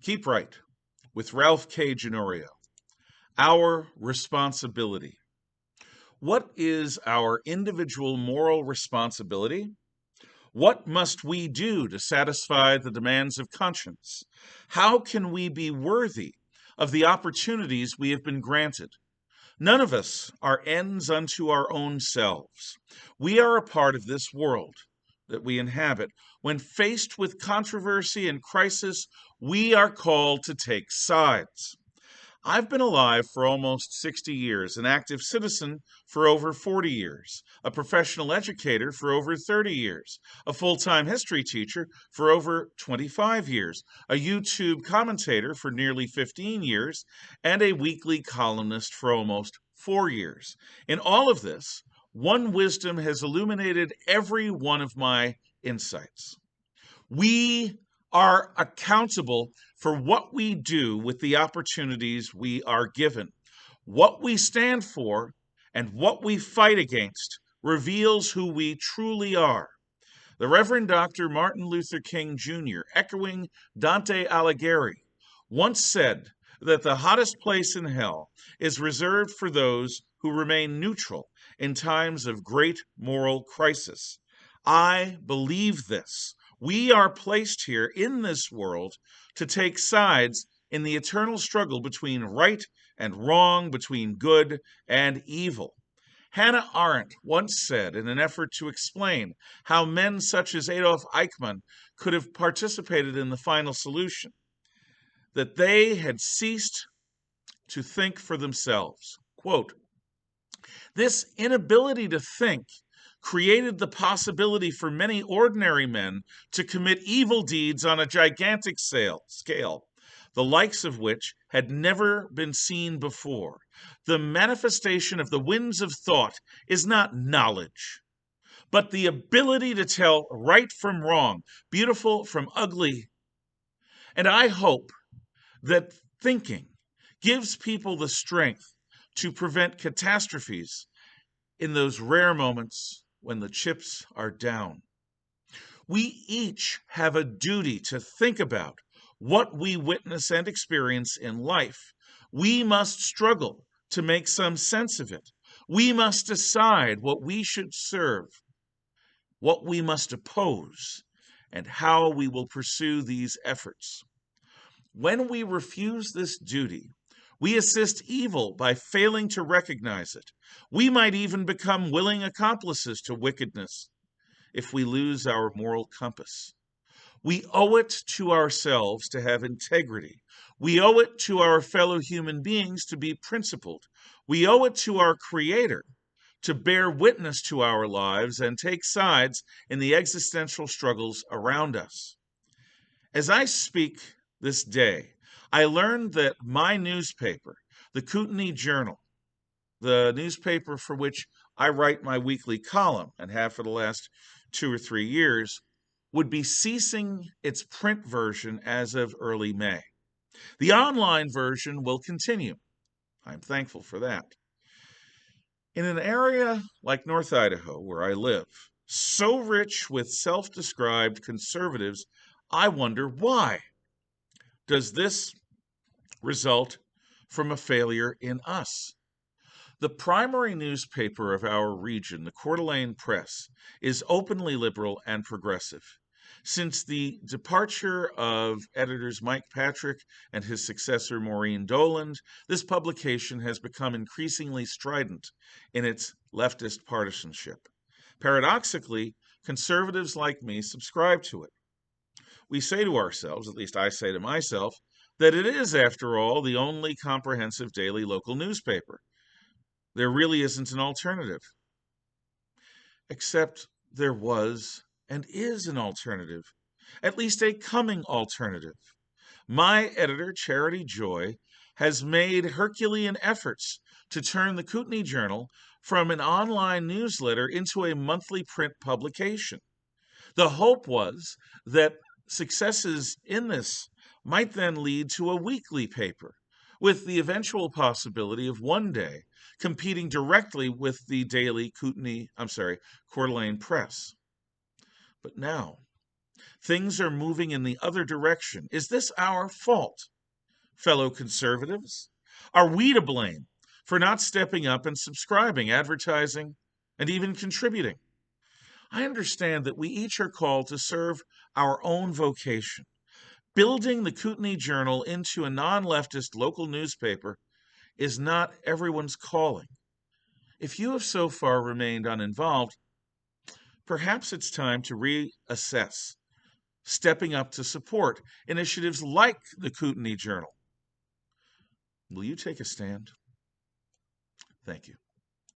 Keep Right with Ralph K. Ginorio. Our responsibility. What is our individual moral responsibility? What must we do to satisfy the demands of conscience? How can we be worthy of the opportunities we have been granted? None of us are ends unto our own selves. We are a part of this world that we inhabit. When faced with controversy and crisis, we are called to take sides. I've been alive for almost 60 years, an active citizen for over 40 years, a professional educator for over 30 years, a full-time history teacher for over 25 years, a YouTube commentator for nearly 15 years, and a weekly columnist for almost 4 years. In all of this, one wisdom has illuminated every one of my insights. We are accountable for what we do with the opportunities we are given. What we stand for and what we fight against reveals who we truly are. The Reverend Dr. Martin Luther King Jr., echoing Dante Alighieri, once said that the hottest place in hell is reserved for those who remain neutral in times of great moral crisis. I believe this. We are placed here in this world to take sides in the eternal struggle between right and wrong, between good and evil. Hannah Arendt once said, in an effort to explain how men such as Adolf Eichmann could have participated in the final solution, that they had ceased to think for themselves. Quote, "This inability to think created the possibility for many ordinary men to commit evil deeds on a gigantic scale, the likes of which had never been seen before. The manifestation of the winds of thought is not knowledge, but the ability to tell right from wrong, beautiful from ugly. And I hope that thinking gives people the strength to prevent catastrophes in those rare moments when the chips are down. We each have a duty to think about what we witness and experience in life. We must struggle to make some sense of it. We must decide what we should serve, what we must oppose, and how we will pursue these efforts. When we refuse this duty, we assist evil by failing to recognize it. We might even become willing accomplices to wickedness if we lose our moral compass. We owe it to ourselves to have integrity. We owe it to our fellow human beings to be principled. We owe it to our Creator to bear witness to our lives and take sides in the existential struggles around us. As I speak this day, I learned that my newspaper, the Kootenai Journal, the newspaper for which I write my weekly column and have for the last 2 or 3 years, would be ceasing its print version as of early May. The online version will continue. I'm thankful for that. In an area like North Idaho, where I live, so rich with self-described conservatives, I wonder why. Does this result from a failure in us? The primary newspaper of our region, the Coeur d'Alene Press, is openly liberal and progressive. Since the departure of editors Mike Patrick and his successor Maureen Doland, this publication has become increasingly strident in its leftist partisanship. Paradoxically, conservatives like me subscribe to it. We say to ourselves, at least I say to myself, that it is, after all, the only comprehensive daily local newspaper. There really isn't an alternative. Except there was and is an alternative, at least a coming alternative. My editor, Charity Joy, has made Herculean efforts to turn the Kootenai Journal from an online newsletter into a monthly print publication. The hope was that successes in this might then lead to a weekly paper, with the eventual possibility of one day competing directly with the daily Coeur d'Alene Press. But now, Things are moving in the other direction. Is this our fault? Fellow conservatives, are we to blame for not stepping up and subscribing, advertising, and even contributing? I understand that we each are called to serve our own vocation. Building the Kootenai Journal into a non-leftist local newspaper is not everyone's calling. If you have so far remained uninvolved, perhaps it's time to reassess, stepping up to support initiatives like the Kootenai Journal. Will you take a stand? Thank you.